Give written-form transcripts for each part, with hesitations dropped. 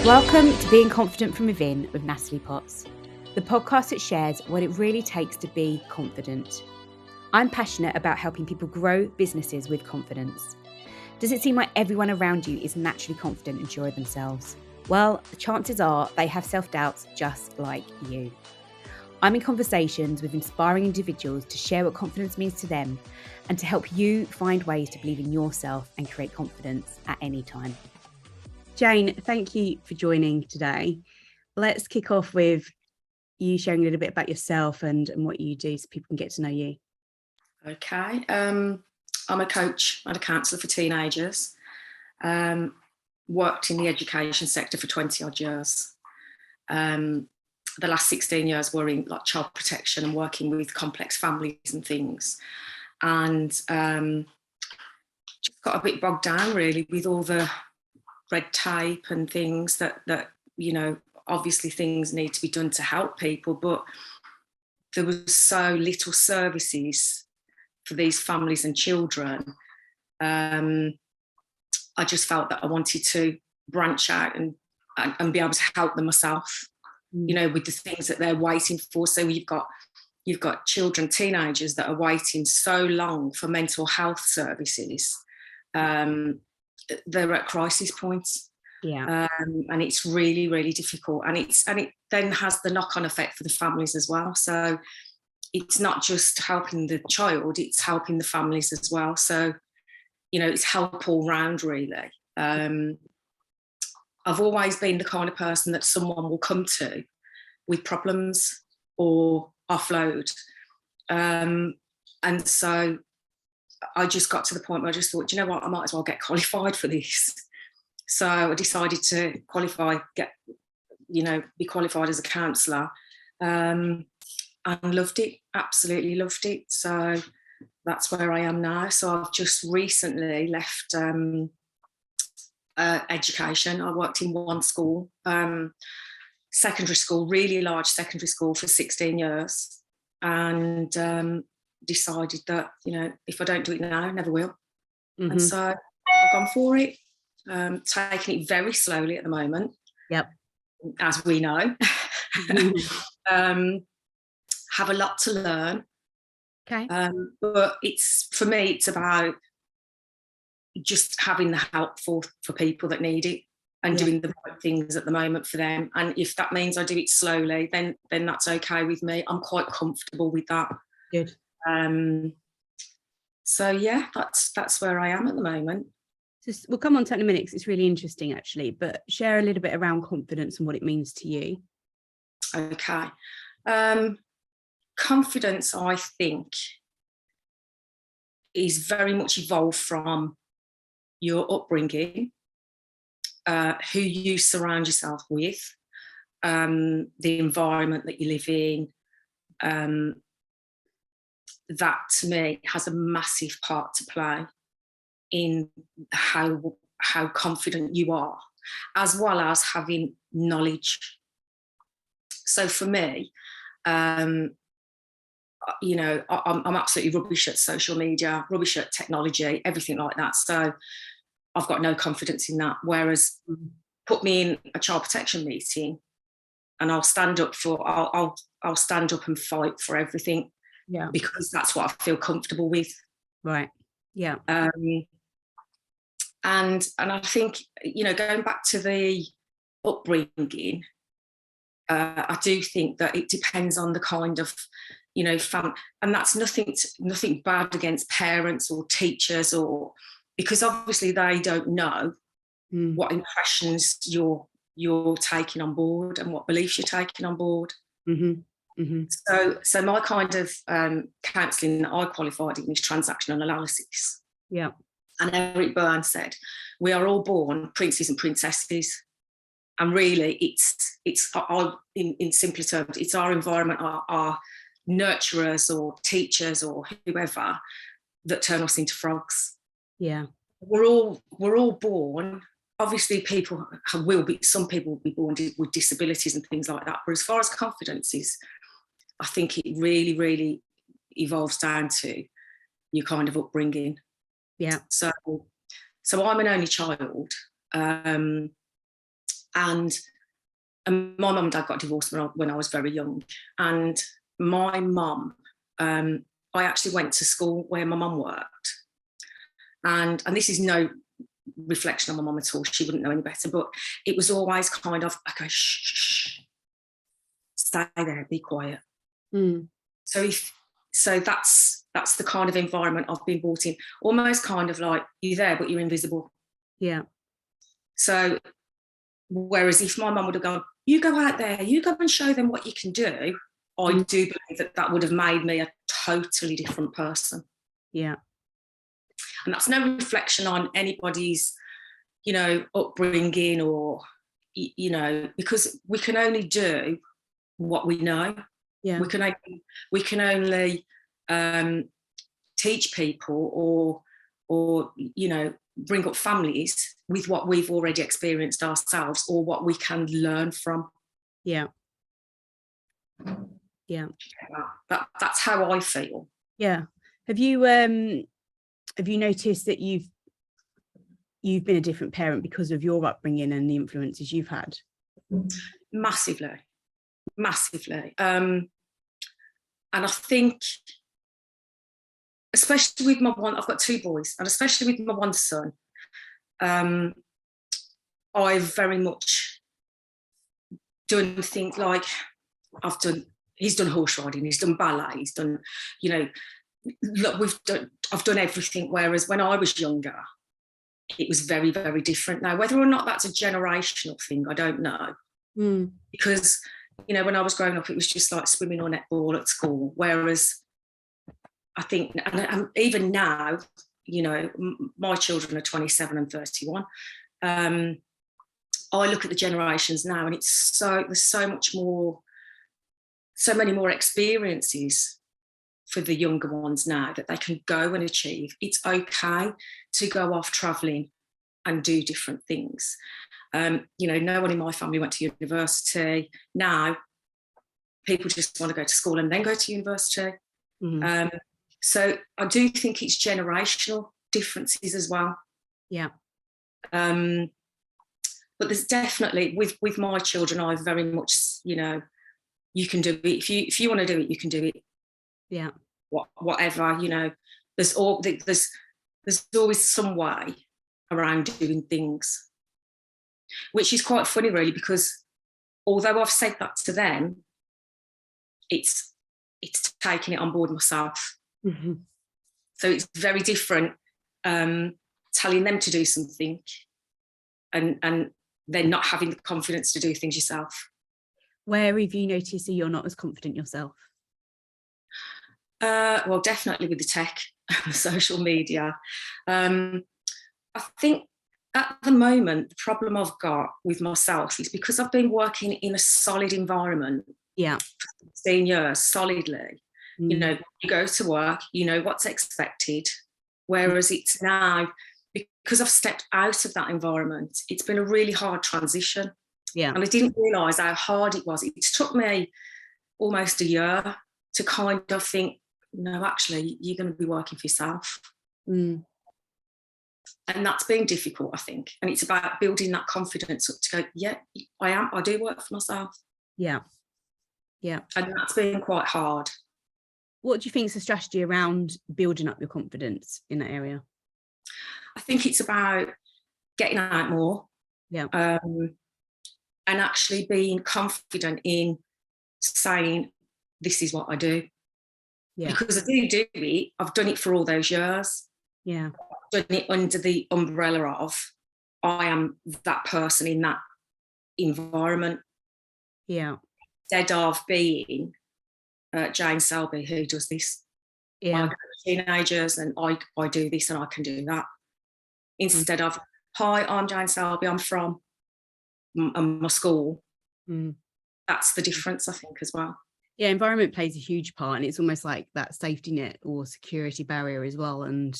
Welcome to Being Confident from Within with Natalie Potts, the podcast that shares what it really takes to be confident. I'm passionate about helping people grow businesses with confidence. Does it seem like everyone around you is naturally confident and sure of themselves? Well, the chances are they have self-doubts just like you. I'm in conversations with inspiring individuals to share what confidence means to them and to help you find ways to believe in yourself and create confidence at any time. Jayne, thank you for joining today. Let's kick off with you sharing a little bit about yourself and what you do so people can get to know you. Okay. I'm a coach and a counsellor for teenagers. Worked in the education sector for 20 odd years. The last 16 years were in like child protection and working with complex families and things. And just got a bit bogged down really with all the red tape and things that you know, obviously things need to be done to help people, but there was so little services for these families and children. I just felt that I wanted to branch out and be able to help them myself, you know, with the things that they're waiting for. So you've got children, teenagers that are waiting so long for mental health services. They're at crisis points. Yeah. And it's really, really difficult. And it then has the knock-on effect for the families as well. So it's not just helping the child, it's helping the families as well. So, you know, it's help all round really. I've always been the kind of person that someone will come to with problems or offload. And so I just got to the point where I just thought, you know what, I might as well get qualified for this. So I decided to qualify, be qualified as a counsellor, and loved it, absolutely loved it. So that's where I am now. So I've just recently left education. I worked in one school, secondary school, really large secondary school for 16 years, and decided that, you know, if I don't do it now, I never will. Mm-hmm. And so I've gone for it, taking it very slowly at the moment. Yep. As we know. Have a lot to learn. Okay. But for me, it's about just having the help for people that need it and doing the right things at the moment for them. And if that means I do it slowly, then that's okay with me. I'm quite comfortable with that. Good. So yeah, that's where I am at the moment. We'll come on to that in a minute because it's really interesting actually, but share a little bit around confidence and what it means to you. Okay. Confidence, I think, is very much evolved from your upbringing, who you surround yourself with, the environment that you live in. That to me has a massive part to play in how confident you are, as well as having knowledge. So for me, you know, I'm absolutely rubbish at social media, rubbish at technology, everything like that. So I've got no confidence in that. Whereas put me in a child protection meeting and I'll stand up I'll stand up and fight for everything. Yeah. Because that's what I feel comfortable with. Right. Yeah. And I think, you know, going back to the upbringing, I do think that it depends on the kind of, you know, and that's nothing bad against parents or teachers, or because obviously they don't know what impressions you're taking on board and what beliefs you're taking on board. Mm-hmm. Mm-hmm. So my kind of counselling that I qualified in is transactional analysis. Yeah. And Eric Byrne said, we are all born princes and princesses. And really, it's in simpler terms, it's our environment, our nurturers or teachers or whoever that turn us into frogs. Yeah. We're all born. Obviously, some people will be born with disabilities and things like that. But as far as confidence is, I think it really, really evolves down to your kind of upbringing. Yeah. So I'm an only child, And my mum and dad got divorced when I was very young. And my mum, I actually went to school where my mum worked. And this is no reflection on my mum at all. She wouldn't know any better. But it was always kind of, okay, shh, stay there, be quiet. So that's the kind of environment I've been brought in. Almost kind of like, you're there, but you're invisible. Yeah. So whereas if my mum would have gone, you go out there, you go and show them what you can do, I do believe that would have made me a totally different person. Yeah. And that's no reflection on anybody's, upbringing or, because we can only do what we know. Yeah. We can only teach people or bring up families with what we've already experienced ourselves or what we can learn from. Yeah. Yeah. That's how I feel. Yeah. Have you noticed that you've been a different parent because of your upbringing and the influences you've had? Massively. And I think, especially with my one, I've got two boys, and especially with my one son, I've very much done things like he's done horse riding, he's done ballet, he's done, I've done everything. Whereas when I was younger, it was very, very different. Now, whether or not that's a generational thing, I don't know. Because, when I was growing up, it was just like swimming or netball at school. Whereas I think, and even now, my children are 27 and 31. I look at the generations now, and there's so many more experiences for the younger ones now that they can go and achieve. It's okay to go off travelling and do different things. No one in my family went to university. Now, people just want to go to school and then go to university. So I do think it's generational differences as well. Yeah. But there's definitely, with my children, I very much, you can do it. If you want to do it, you can do it. Yeah. Whatever, there's always some way around doing things, which is quite funny, really, because although I've said that to them, it's taking it on board myself. So it's very different telling them to do something and then not having the confidence to do things yourself. Where have you noticed that you're not as confident yourself? Well, definitely with the tech, social media. I think at the moment, the problem I've got with myself is because I've been working in a solid environment for 16 years, solidly. You go to work, what's expected. Whereas it's now, because I've stepped out of that environment, it's been a really hard transition. Yeah. And I didn't realise how hard it was. It took me almost a year to kind of think, no, actually, you're going to be working for yourself. And that's been difficult, I think. And it's about building that confidence up to go, yeah, I do work for myself. Yeah. Yeah. And that's been quite hard. What do you think is the strategy around building up your confidence in that area? I think it's about getting out more. Yeah. And actually being confident in saying, this is what I do. Yeah. Because I do it. I've done it for all those years. Yeah. I've done it under the umbrella of, I am that person in that environment. Yeah. Instead of being Jayne Selby, who does this. Yeah. I go to teenagers and I do this and I can do that. Instead of, hi, I'm Jayne Selby, I'm from my school. That's the difference, I think, as well. Yeah, environment plays a huge part, and it's almost like that safety net or security barrier as well. And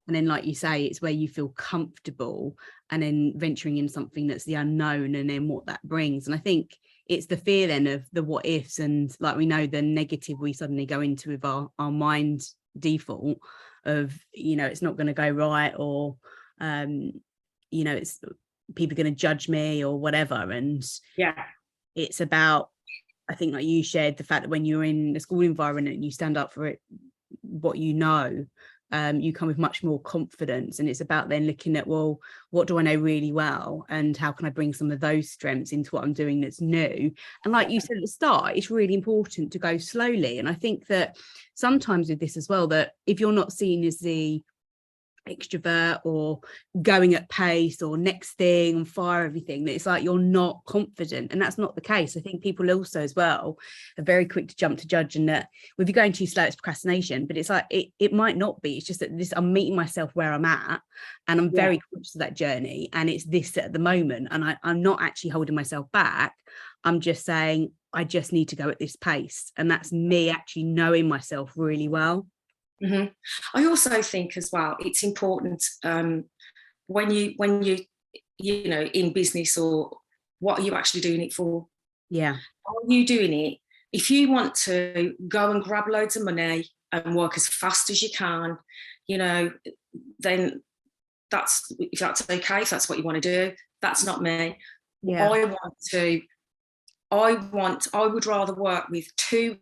then, like you say, it's where you feel comfortable, and then venturing in something that's the unknown, and then what that brings. And I think it's the fear then of the what ifs, and like we know the negative we suddenly go into with our mind default of, it's not going to go right, or it's people are going to judge me or whatever. And yeah, it's about, I think, like you shared, the fact that when you're in a school environment and you stand up for it, what you know, you come with much more confidence. And it's about then looking at, well, what do I know really well, and how can I bring some of those strengths into what I'm doing that's new? And like you said at the start, it's really important to go slowly. And I think that sometimes with this as well, that if you're not seen as the extrovert or going at pace or next thing on fire, everything, that it's like you're not confident, and that's not the case. I think people also as well are very quick to jump to judge, and that if you're going too slow, it's procrastination. But it's like it might not be. It's just that this, I'm meeting myself where I'm at, and I'm very conscious of that journey, and it's this at the moment, and I'm not actually holding myself back. I'm just saying I just need to go at this pace, and that's me actually knowing myself really well. Mm-hmm. I also think as well, it's important when you know, in business, or what are you actually doing it for? Yeah. Are you doing it? If you want to go and grab loads of money and work as fast as you can, you know, then if that's okay, if that's what you want to do. That's not me. Yeah. I would rather work with 2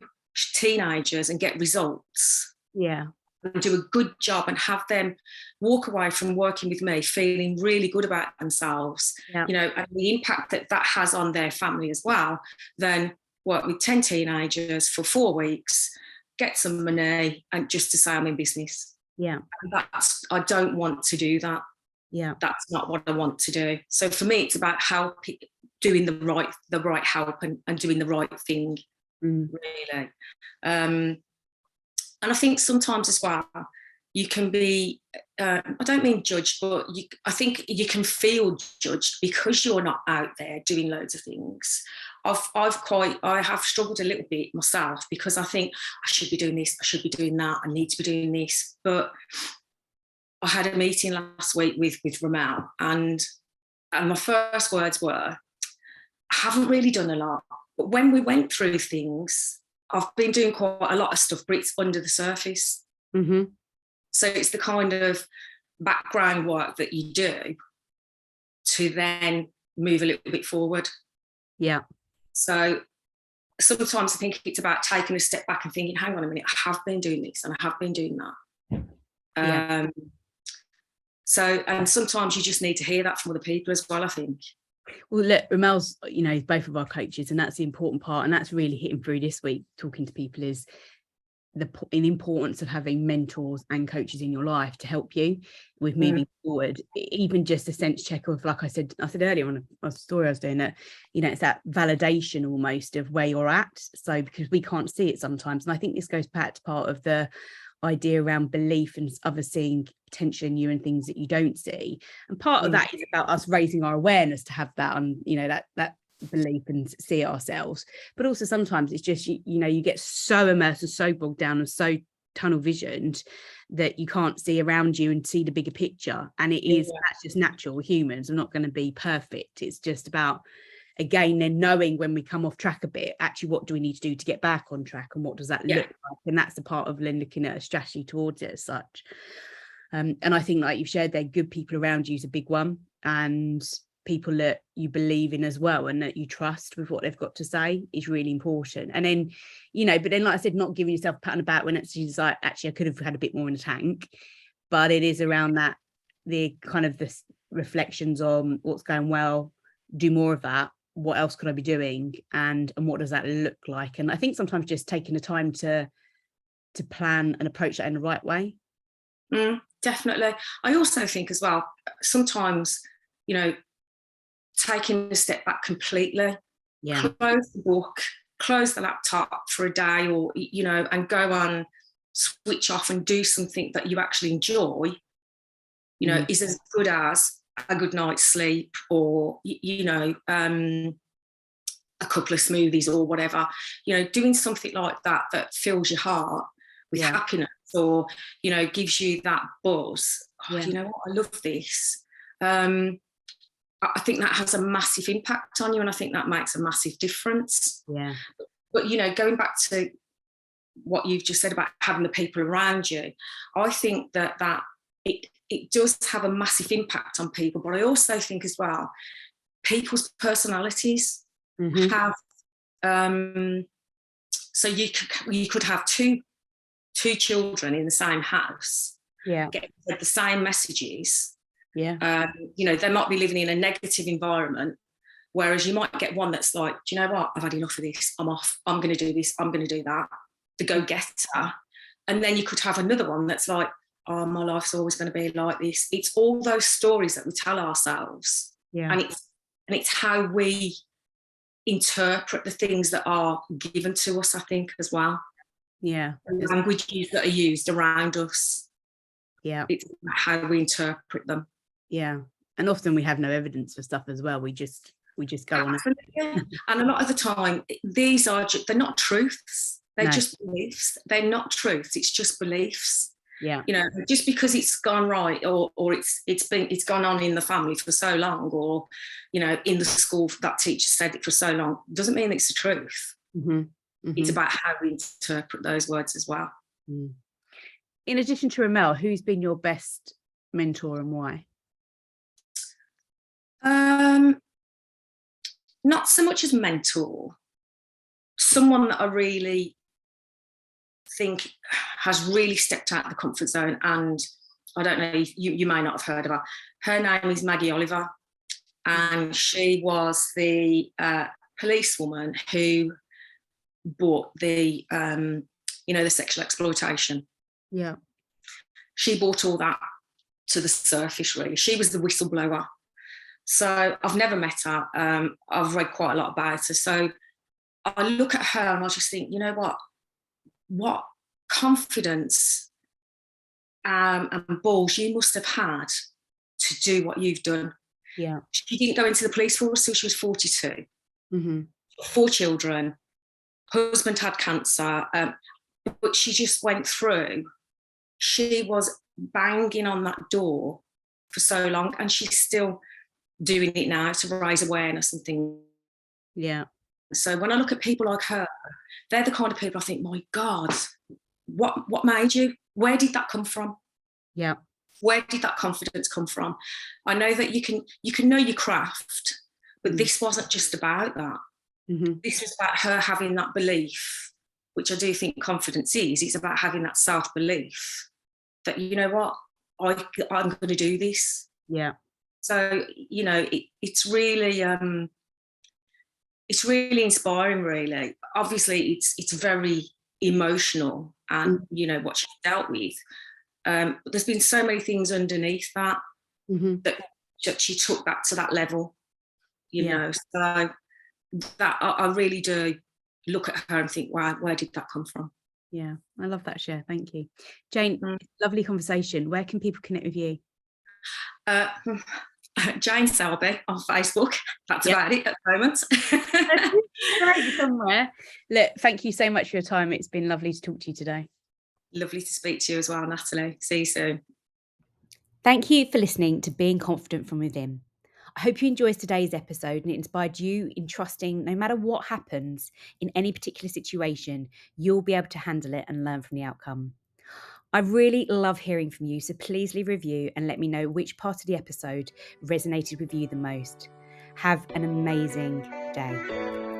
teenagers and get results, yeah, and do a good job, and have them walk away from working with me feeling really good about themselves, you know, and the impact that that has on their family as well, than work with 10 teenagers for 4 weeks, get some money, and just to say I'm in business. Yeah. And I don't want to do that. Yeah. That's not what I want to do. So for me, it's about doing the right help, and doing the right thing, really. And I think sometimes as well, you can be, I don't mean judged, but I think you can feel judged because you're not out there doing loads of things. I have struggled a little bit myself, because I think I should be doing this, I should be doing that, I need to be doing this. But I had a meeting last week with Ramel, and my first words were, I haven't really done a lot, but when we went through things, I've been doing quite a lot of stuff, but it's under the surface. Mm-hmm. So it's the kind of background work that you do to then move a little bit forward. Yeah. So sometimes I think it's about taking a step back and thinking, hang on a minute, I have been doing this and I have been doing that. Yeah. So, and sometimes you just need to hear that from other people as well, I think. Well, look, Ramel's, you know, both of our coaches, and that's the important part, and that's really hitting through this week, talking to people, is the importance of having mentors and coaches in your life to help you with moving forward. Even just a sense check of, like I said earlier on a story I was doing, that, you know, it's that validation almost of where you're at. So because we can't see it sometimes, and I think this goes back to part of the idea around belief and others seeing potential in you and things that you don't see, and part of that is about us raising our awareness to have that, and you know, that belief and see it ourselves. But also sometimes it's just you know, you get so immersed and so bogged down and so tunnel visioned that you can't see around you and see the bigger picture. And that's just natural. Humans are not going to be perfect. It's just about, again, then knowing when we come off track a bit, actually what do we need to do to get back on track, and what does that look like? And that's the part of then looking at a strategy towards it as such. And I think, like you've shared there, good people around you is a big one, and people that you believe in as well and that you trust with what they've got to say is really important. And then, you know, but then, like I said, not giving yourself a pat on the back when it's just like, actually I could have had a bit more in the tank. But it is around that, the kind of the reflections on what's going well, do more of that, what else could I be doing, and what does that look like? And I think sometimes just taking the time to plan and approach that in the right way. Definitely. I also think as well, sometimes, you know, taking a step back completely, close the book, close the laptop for a day, or, you know, and go on, switch off and do something that you actually enjoy, you know, is as good as a good night's sleep, or, you know, a couple of smoothies or whatever. You know, doing something like that that fills your heart with happiness, or, you know, gives you that buzz. You know what, I love this. I think that has a massive impact on you, and I think that makes a massive difference. But, you know, going back to what you've just said about having the people around you, I think that it does have a massive impact on people. But I also think as well, people's personalities have, so you could have two children in the same house, get the same messages. You know, they might be living in a negative environment, whereas you might get one that's like, do you know what, I've had enough of this, I'm off, I'm going to do this, I'm going to do that, the go-getter. And then you could have another one that's like, oh, my life's always going to be like this. It's all those stories that we tell ourselves, and it's how we interpret the things that are given to us, I think, as well. The languages that are used around us. It's how we interpret them. And often we have no evidence for stuff as well. We just go on it. And a lot of the time, they're not truths. They're just beliefs. They're not truths. It's just beliefs. You know, just because it's gone right, or it's gone on in the family for so long, or, you know, in the school that teacher said it for so long, doesn't mean it's the truth. It's about how we interpret those words as well. In addition to Ramel, who's been your best mentor and why? Not so much as mentor, someone that I really think has really stepped out of the comfort zone, and I don't know, you may not have heard of her. Her name is Maggie Oliver, and she was the policewoman who brought the you know, the sexual exploitation. She brought all that to the surface, really. She was the whistleblower. So I've never met her. I've read quite a lot about her. So I look at her and I just think, you know what confidence and balls you must have had to do what you've done. She didn't go into the police force till she was 42. 4 children, husband had cancer, but she just went through. She was banging on that door for so long, and she's still doing it now to raise awareness and things. So when I look at people like her, they're the kind of people I think, my God, what made you? Where did that come from? Where did that confidence come from? I know that you can know your craft, but this wasn't just about that. This was about her having that belief, which I do think confidence is. It's about having that self-belief that, you know what, I'm going to do this. So, you know, it's really inspiring, really. Obviously, it's very emotional, and, you know, what she dealt with. But there's been so many things underneath that, that she took that to that level, you know. So that I really do look at her and think, wow, where did that come from? I love that share. Thank you, Jayne. Lovely conversation. Where can people connect with you? Jayne Selby on Facebook. That's about it at the moment. Right, somewhere. Look, thank you so much for your time. It's been lovely to talk to you today. Lovely to speak to you as well, Natalie. See you soon. Thank you for listening to Being Confident from Within. I hope you enjoyed today's episode and it inspired you in trusting no matter what happens in any particular situation, you'll be able to handle it and learn from the outcome. I really love hearing from you, so please leave a review and let me know which part of the episode resonated with you the most. Have an amazing day.